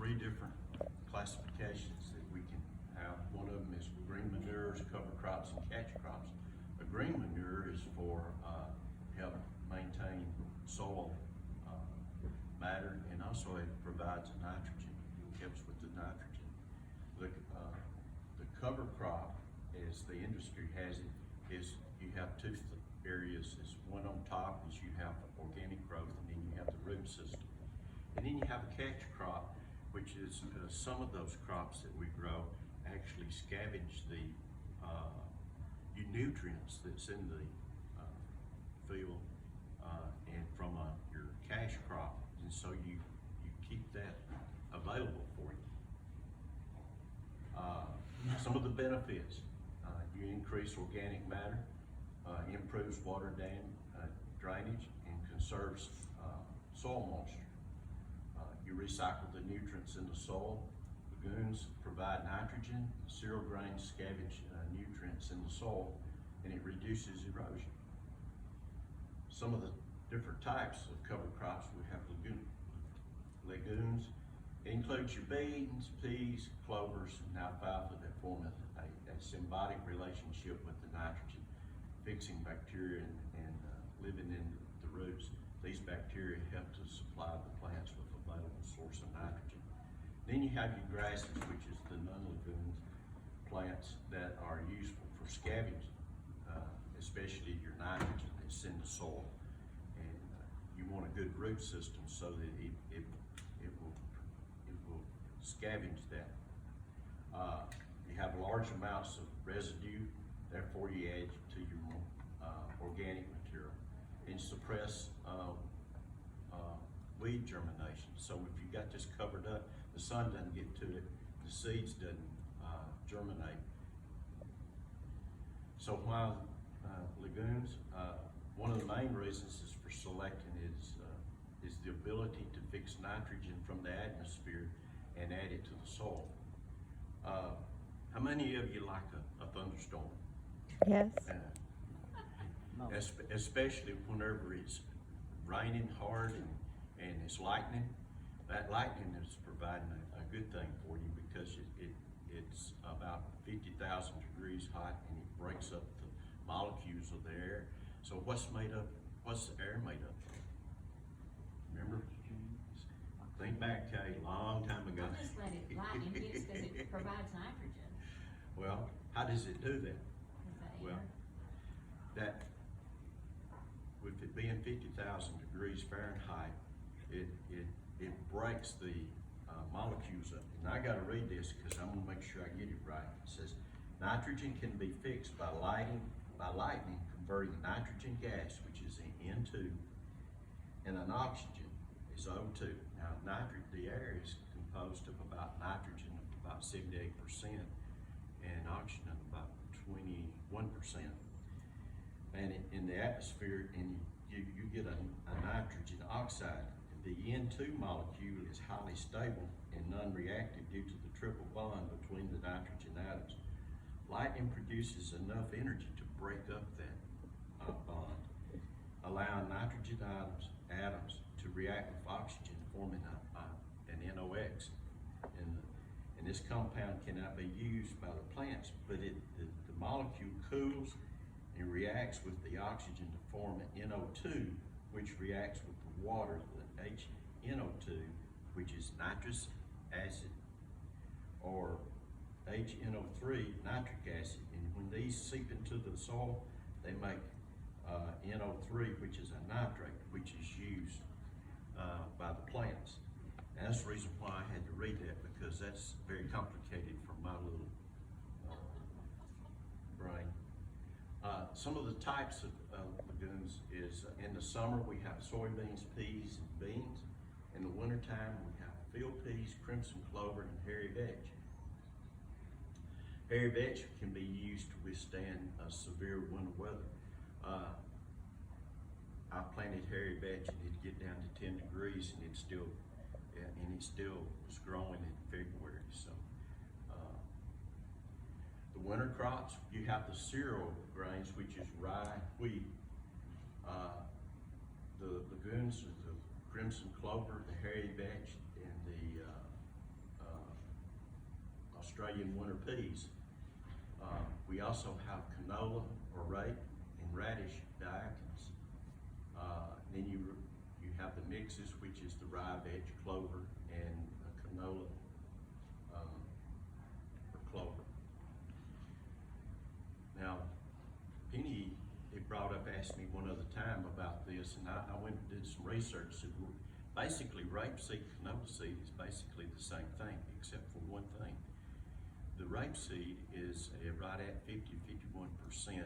three different classifications that we can have. One of them is green manures, cover crops, and catch crops. A green manure is for help maintain soil matter, and also it provides nitrogen, helps with the nitrogen. The cover crop, as the industry has it, is you have two areas. Is one on top is you have organic growth, and then you have the root system. And then you have a catch crop, which is some of those crops that we grow actually scavenge the nutrients that's in the field and from your cash crop, and so you keep that available for you. Some of the benefits: you increase organic matter, improves water drainage, and conserves soil moisture. You recycle the nutrients in the soil. Lagoons provide nitrogen. Cereal grains scavenge nutrients in the soil, and it reduces erosion. Some of the different types of cover crops, we have legumes. It includes your beans, peas, clovers, and alfalfa that form a symbiotic relationship with the nitrogen, fixing bacteria and living in the roots. These bacteria help to supply the plants with available source of nitrogen. Then you have your grasses, which is the non-legume plants that are useful for scavenging, especially your nitrogen that's in the soil. And you want a good root system so that it will scavenge that. You have large amounts of residue, therefore you add to your organic material, and suppress weed germination. So if you got this covered up, the sun doesn't get to it, the seeds doesn't germinate. So while legumes, one of the main reasons is for selecting is the ability to fix nitrogen from the atmosphere and add it to the soil. How many of you like a thunderstorm? Yes. Especially whenever it's raining hard and it's lightning. That lightning is providing a good thing for you because it's about 50,000 degrees hot, and it breaks up the molecules of the air. So what's the air made of? Remember? Think back, Kay, a long time ago. I'll just let it lightning hits because it provides nitrogen. Well, how does it do that? Well, that with it being 50,000 degrees Fahrenheit, it breaks the molecules up. And I got to read this because I'm going to make sure I get it right. It says, nitrogen can be fixed by lightning, converting nitrogen gas, which is N2, and an oxygen is O2. Now, the air is composed of about nitrogen of about 78% and oxygen of about 21%. And in the atmosphere, and you get a nitrogen oxide. The N2 molecule is highly stable and non-reactive due to the triple bond between the nitrogen atoms. Lightning produces enough energy to break up that bond, allowing nitrogen atoms to react with oxygen, forming an NOx. And this compound cannot be used by the plants, but the molecule cools and reacts with the oxygen to form an NO2, which reacts with the water, the HNO2, which is nitrous acid, or HNO3, nitric acid. And when these seep into the soil, they make NO3, which is a nitrate, which is used by the plants. And that's the reason why I had to read that, because that's very complicated for my little brain. Some of the types of legumes is in the summer we have soybeans, peas, and beans. In the wintertime we have field peas, crimson clover, and hairy vetch. Hairy vetch can be used to withstand severe winter weather. I planted hairy vetch and it'd get down to 10 degrees and it still was growing in February. So the winter crops, you have the cereal grains, which is rye, wheat. The legumes are the crimson clover, the hairy vetch, and the Australian winter peas. We also have canola or rape and radish diaconus. Then you have the mixes, which is the rye, veg, clover, and canola or clover. Now, Penny had brought up, asked me one other time about this, and I went and did some research. So basically, rapeseed, canola seed is basically the same thing, except for one thing. The rapeseed is right at 50-51%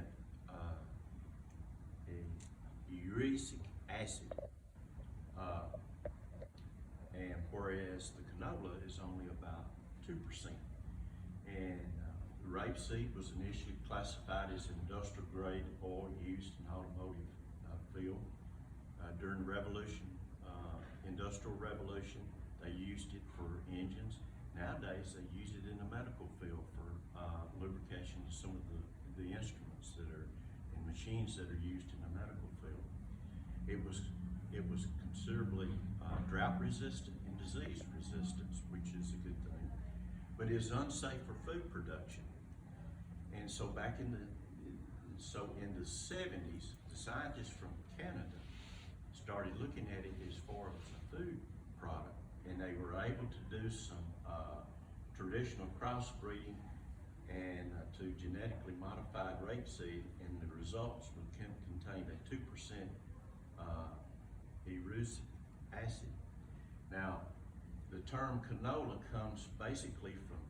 uric acid, and whereas the canola is only about 2%. And the rapeseed was initially classified as industrial grade oil used in automotive field. During the revolution, industrial revolution, they used it for engines. Nowadays, they use it in the medical field for lubrication of some of the instruments that are and machines that are used in the medical field. It was considerably drought resistant and disease resistant, which is a good thing, but it's unsafe for food production. And so back in the 70s, the scientists from Canada started looking at it as far as a food product, and they were able to do some traditional crossbreeding and to genetically modified rapeseed, and the results would contain a 2% uric acid. Now, the term canola comes basically from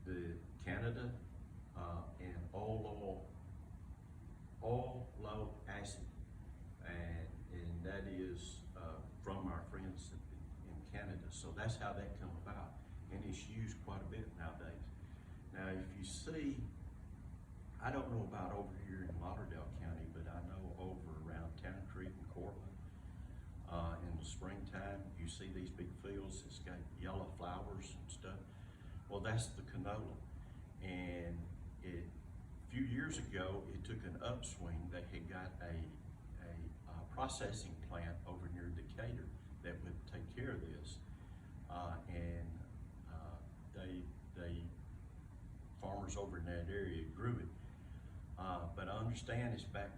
the Canada and oil low acid, and that is from our friends in Canada. So that's how that come about, and it's used quite a bit nowadays. Now, if you see, I don't know about over here in Lauderdale County, but I know over around Town Creek and Corbin, in the springtime, you see these big fields that's got yellow flowers and stuff. Well, that's the canola. And a few years ago, it took an upswing. They had got a processing plant over near Decatur that would take care of this. They farmers over in that area grew it. But I understand it's back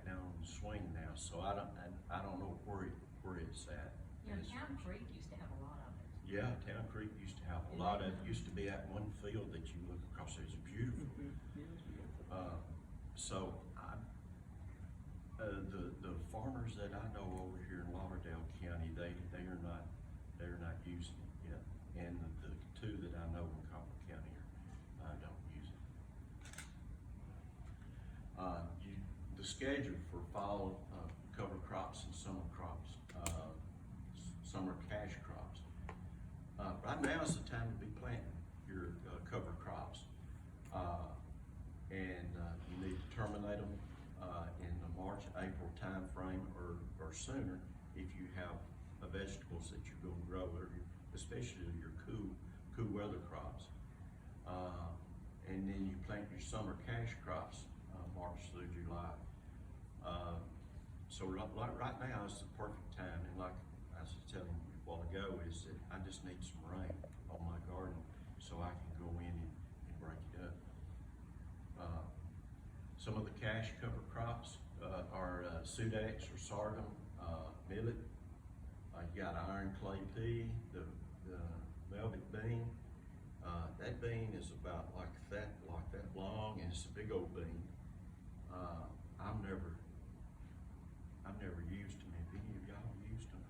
down on the swing now. So I don't know where it's at. Town Creek used to have a lot of it. Yeah, Town Creek used to have a lot of it. Used to be that one field that you look across. It's beautiful. So the farmers that I know over here in Lauderdale County, they're not using it yet, and the two that I know in Copper County don't use it. The schedule for fall cover crops and summer crops, summer cash crops. Right now is the time to be planting your cover crops, and you need to terminate them in the March, April time frame or sooner if you have vegetables that you're going to grow, or especially your cool weather crops. And then you plant your summer cash crops March through July. So right now is the perfect time, and like I was telling you a while ago, is that I just need some rain on my garden so I can go in and break it up. Some of the cash cover crops are sudax or sorghum, millet. You got iron clay pea, the velvet bean. That bean is about like that long, and it's a big old bean. I've never used them. Have any of y'all used them?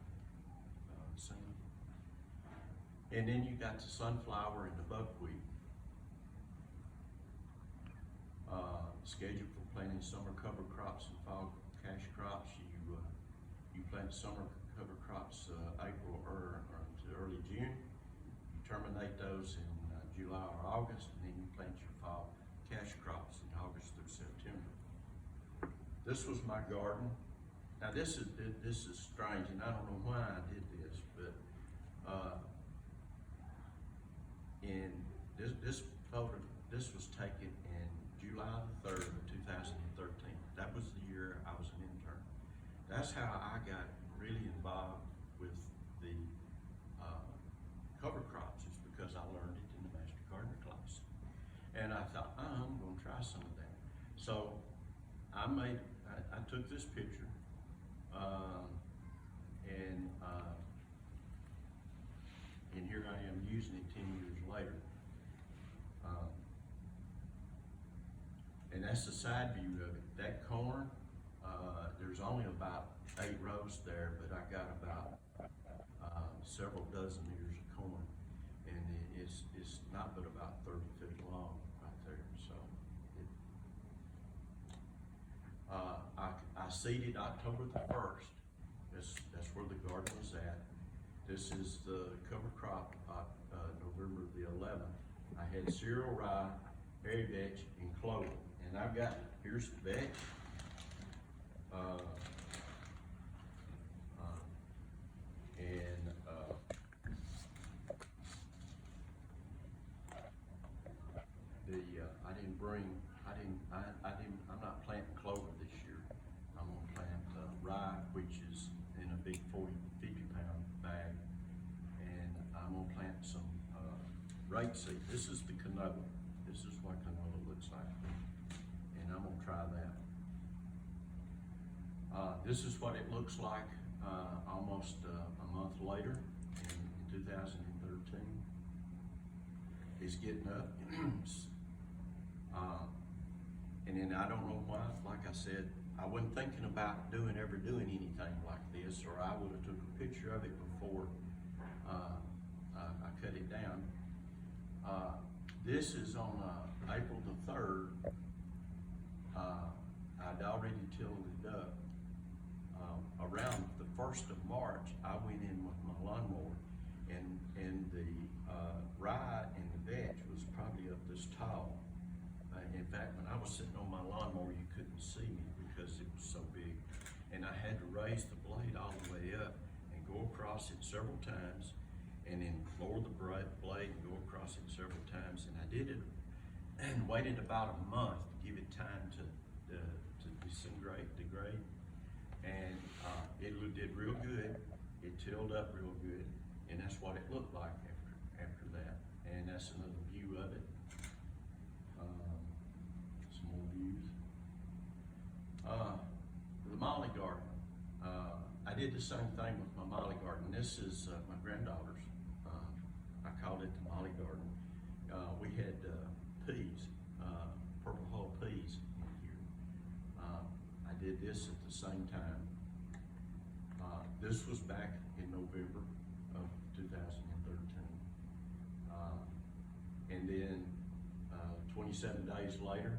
Seen them? And then you got the sunflower and the buckwheat. Schedule for planting summer cover crops and fall cash crops. You plant summer cover crops April or to early June. You terminate those in July or August, and then you plant your fall cash crops in August through September. This was my garden. Now this is strange, and I don't know why I did this, but in this photo, this was taken in July the 3rd of 2013. That was the year I was an intern. That's how I got really involved with the cover crops, is because I learned it in the Master Gardener class. And I thought, I'm gonna try some of that. So I took this picture, and here I am using it 10 years later. And that's the side view of it. That corn, there's only about 8 rows there, but I got about several dozen ears of corn, and it's not but about 30 feet long right there. So I seeded October the 1st. That's where the garden was at. This is the cover crop November the 11th. I had cereal rye, berry vetch, and clover. And I've got, here's the vetch. I'm not planting clover this year. I'm gonna plant rye, which is in a big 50 pound bag. And I'm gonna plant some rapeseed. This is the canola. This is what canola looks like. And I'm gonna try that. This is what it looks like almost a month later in 2013. It's getting up. And then I don't know why, like I said, I wasn't thinking about ever doing anything like this, or I would have took a picture of it before I cut it down. This is on April the 3rd. I'd already tilled it up. Around the 1st of March, I went in with my lawnmower, and the rye and the vetch was probably up this tall. In fact, when I was sitting on my lawnmower, you couldn't see me because it was so big. And I had to raise the blade all the way up and go across it several times, and then lower the blade and go across it several times. And I did it and waited about a month to give it time to degrade. And it did real good. It tilled up real good, and that's what it looked like after that. And that's another view of it. Some more views. The molly garden. I did the same thing with my molly garden. This is my granddaughter's. I called it the molly garden. We had peas, purple hull peas in here. I did this at the same time. This was back in November of 2013. And then 27 days later,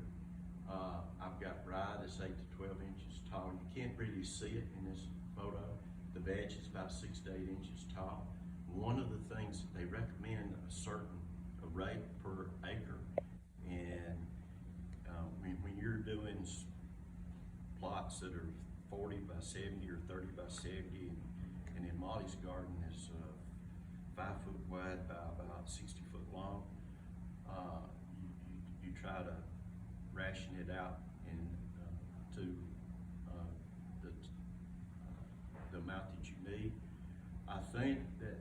I've got rye that's 8 to 12 inches tall. You can't really see it in this photo. The vetch is about 6 to 8 inches tall. One of the things that they recommend a certain rate per acre, and when you're doing plots that are 40 by 70 or 30 by 70, and in Molly's garden is 5 foot wide by about 60 foot long, you try to ration it out to the amount that you need. I think that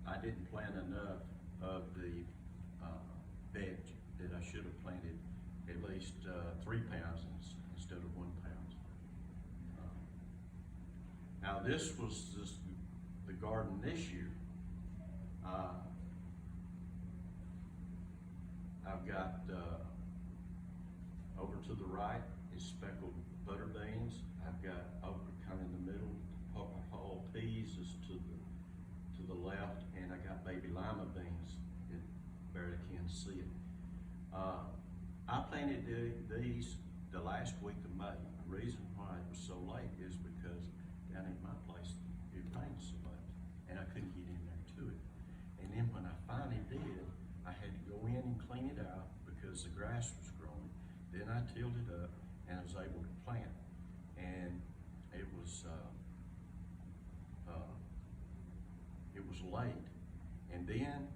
I didn't plant enough of the vetch, that I should have planted at least 3 pounds instead of 1 pound. Now this was the garden this year. I've got over to the right is speckled butter beans. I've got over kind of in the middle, purple hull peas is to the left, and I got baby lima beans. You barely can see it. I planted these the last week of May. The reason why it was so late is because down at my place it rained so much, and I couldn't get in there to it. And then when I finally did, I had to go in and clean it out because the grass was growing. Then I tilled it up and I was able to plant. And it was late. And then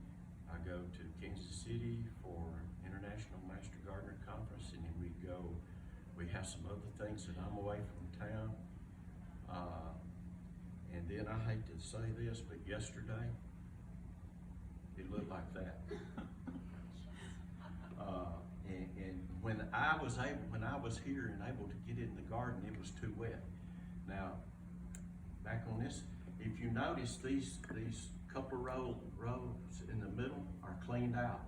I go to Kansas City for International Master Gardener Conference, and then we have some other things that I'm away from town. And then I hate to say this, but yesterday, it looked like that. when I was here and able to get in the garden, it was too wet. Now, back on this, if you notice, these couple rows in the middle are cleaned out.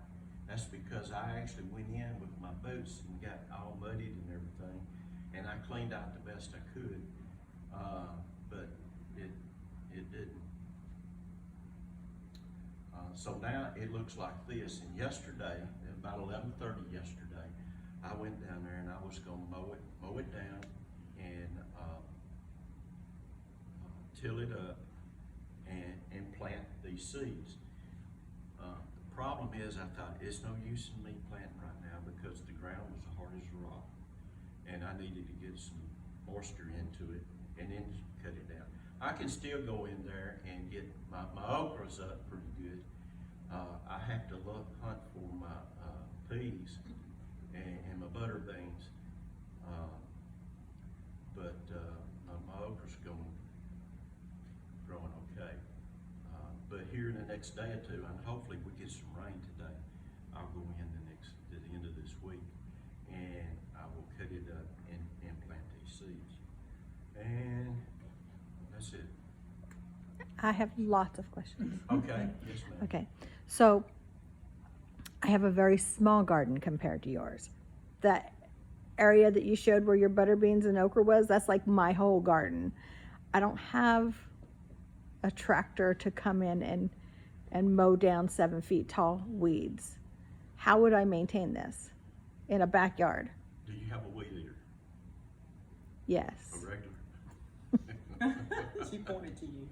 That's because I actually went in with my boots and got all muddied and everything, and I cleaned out the best I could, but it didn't. So now it looks like this, and yesterday, at about 11:30 yesterday, I went down there and I was gonna mow it down and till it up and plant these seeds. The problem is, I thought it's no use in me planting right now because the ground was hard as a rock, and I needed to get some moisture into it and then cut it down. I can still go in there and get my okras up pretty good. I have to hunt for my peas and my butter beans, but my okra's growing okay. But here in the next day or two, and hopefully we get some rain today, I'll go in to the end of this week, and I will cut it up and plant these seeds. And that's it. I have lots of questions. Okay, yes ma'am. Okay, so I have a very small garden compared to yours. That area that you showed where your butter beans and okra was, that's like my whole garden. I don't have a tractor to come in and mow down 7 feet tall weeds. How would I maintain this in a backyard? Do you have a weed eater? Yes. A regular? She pointed to you.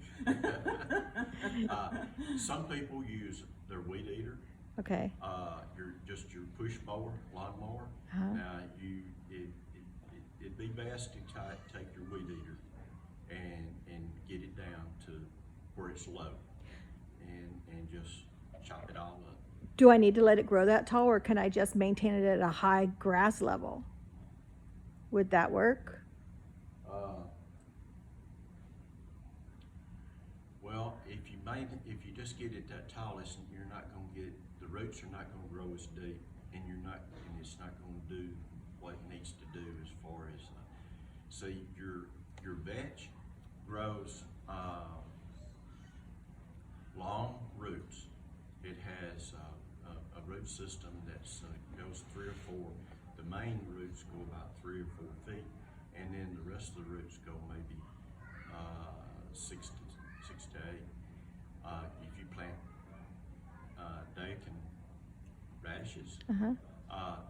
Some people use their weed eater. Okay. Your push mower, lawn mower. Uh-huh. Now it'd be best to take your weed eater and get it down to where it's low, and just chop it all up. Do I need to let it grow that tall, or can I just maintain it at a high grass level? Would that work? Well, if you just get it that tall, you're not going to get, the roots are not going to grow as deep, and it's not going to do what it needs to do as far as, see, your vetch grows long roots. It has a root system that goes 3 or 4. The main roots go about 3 or 4 feet, and then the rest of the roots go maybe 6 to 8. If you plant dakin radishes, Uh-huh.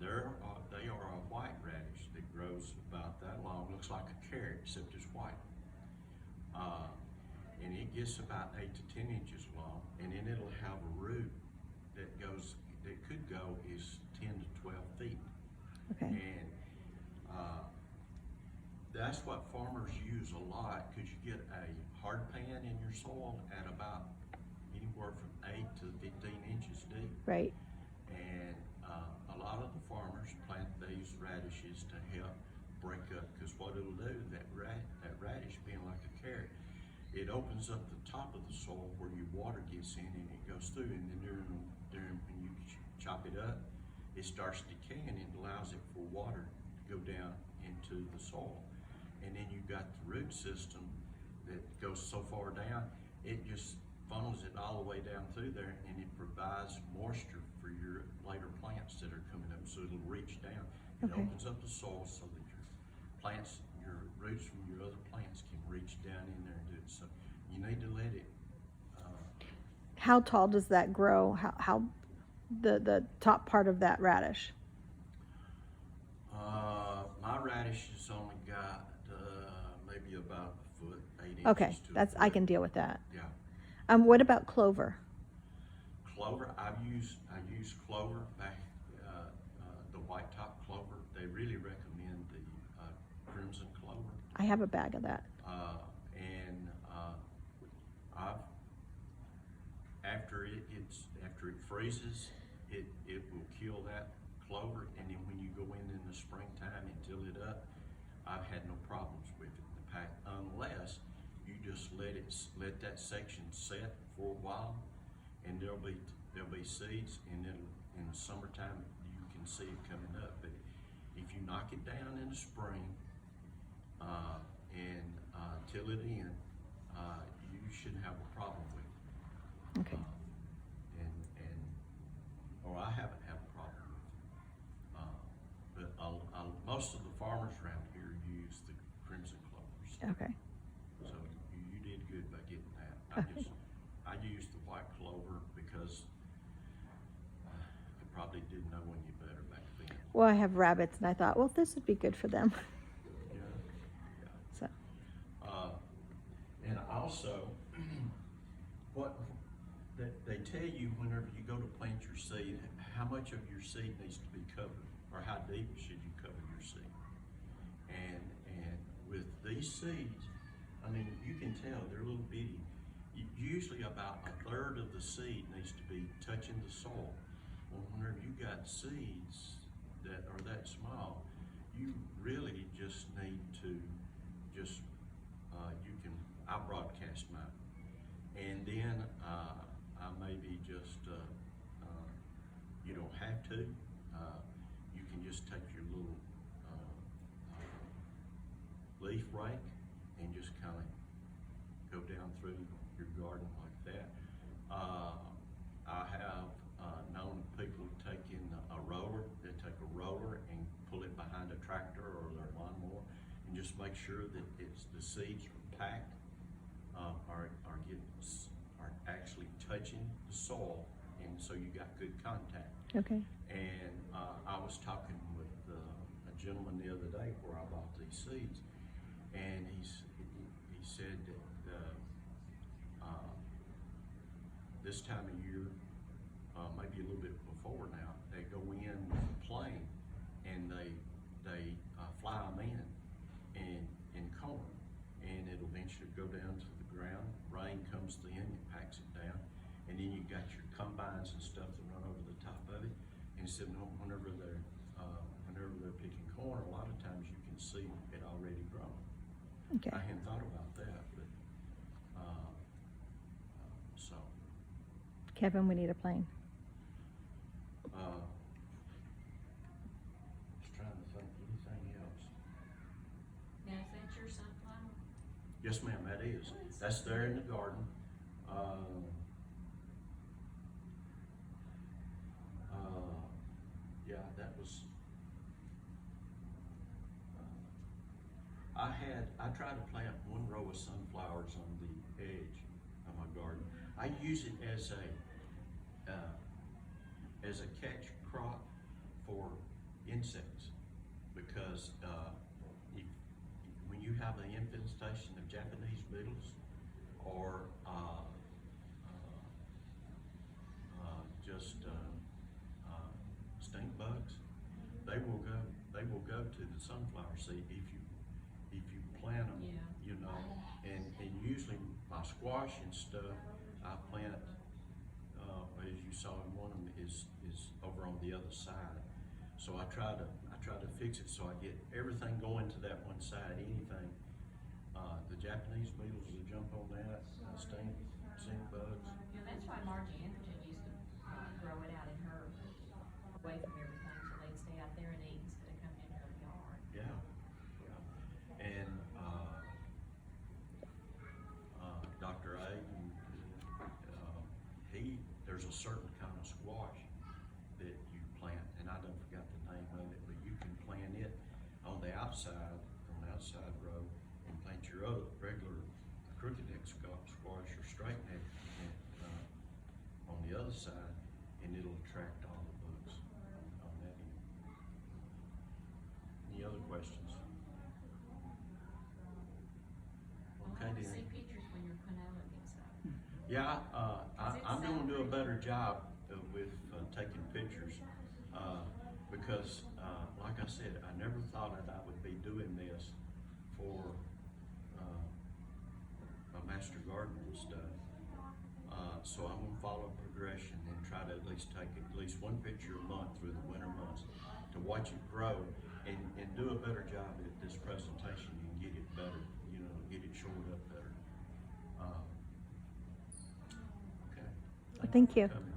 they are a white radish that grows about that long. Looks like a carrot, except it's white. And it gets about 8 to 10 inches long, and then it'll have a root that could go is 10 to 12 feet. Okay. And that's what farmers use a lot, because you get a hard pan in your soil at about anywhere from 8 to 15 inches deep. Right. And a lot of the farmers plant these radishes to help break up, because what it'll do, that radish being like a carrot, it opens up the top of the soil where your water gets in and it goes through, and then during when you chop it up, it starts decaying and it allows it for water to go down into the soil. And then you've got the root system that goes so far down, it just funnels it all the way down through there, and it provides moisture for your later plants that are coming up, so it'll reach down. It Okay. opens up the soil so that your plants, your roots from your other plants can reach down in there and do it. So you need to let it. How tall does that grow? How the top part of that radish? My radish has only got maybe about a foot, 8 inches. Okay, to a I foot. can deal with that. Yeah. What about clover? Clover, I use clover back, the white top clover. They really recommend the crimson clover. I have a bag of that. After it freezes, it will kill that clover, and then when you go in the springtime and till it up, I've had no problems with it in the pack, unless you just let that section set for a while, and there'll be seeds, and then in the summertime you can see it coming up. But if you knock it down in the spring, and till it in, you shouldn't have a problem with it. Okay. Or I haven't had a problem with it. But most of the farmers around here use the crimson clovers. Okay. So you did good by getting that. I used the white clover because I probably didn't know any better back then. Well, I have rabbits, and I thought, well, this would be good for them. Yeah. So, And also, what they tell you whenever you go to plant your seed, how much of your seed needs to be covered, or how deep should you cover your seed. And with these seeds, I mean, you can tell they're little bitty. Usually about a third of the seed needs to be touching the soil. Well, whenever you got seeds that are that small, you really just need to I broadcast mine. And then I maybe just, you don't have to. You can just take your little leaf rake and just kind of go down through your garden like that. I have known people taking a roller. They take a roller and pull it behind a tractor or their lawnmower and just make sure that the seeds are packed, are actually touching the soil, and so you got good contact. okay. And I was talking with a gentleman the other day where I bought these seeds, and he said that this time of year, maybe a little bit before now, they go in with a plane and they fly them in and comb them, and it'll eventually go down to the ground. Rain comes in, it packs it down, and then you got your combines and stuff that run over the top of it. And he said, whenever they're picking corn, a lot of times you can see it already grown. Okay. I hadn't thought about that, but so. Kevin, we need a plane. Just trying to think anything else. Now, is that your sunflower? Yes, ma'am, that is. That's there in the garden. Yeah, that was. I tried to plant one row of sunflowers on the edge of my garden. I use it as a catch crop for insects, because when you have an infestation of Japanese beetles or stink bugs, they will go to the sunflower seed if you plant them. Yeah. You know, and usually my squash and stuff I plant, as you saw in one of them, is over on the other side. So I try to fix it so I get everything going to that one side. Anything, the Japanese beetles will jump on that, stink bugs. Yeah, that's why Margie Anderson used to grow it out in her, away from everything, so they'd stay out there and eat instead of coming into her yard. Yeah. And Dr. A, there's a certain kind of squash that you plant, and I don't forgot the name of it, but you can plant it on the outside row, and plant your other regular crooked neck squash or straight neck on the other side, and it'll attract all the bugs on that end. Any other questions? We'll Okay, have to then. see pictures when your canola gets up. Yeah, I'm going to do a celebrated? better job with taking pictures, because, like I said, I never thought that I would be doing this for a master garden and stuff. So I'm going to follow progression and try to at least take at least one picture a month through the winter months to watch it grow and do a better job at this presentation and get it better, get it shored up better. Okay. Thank you. Coming.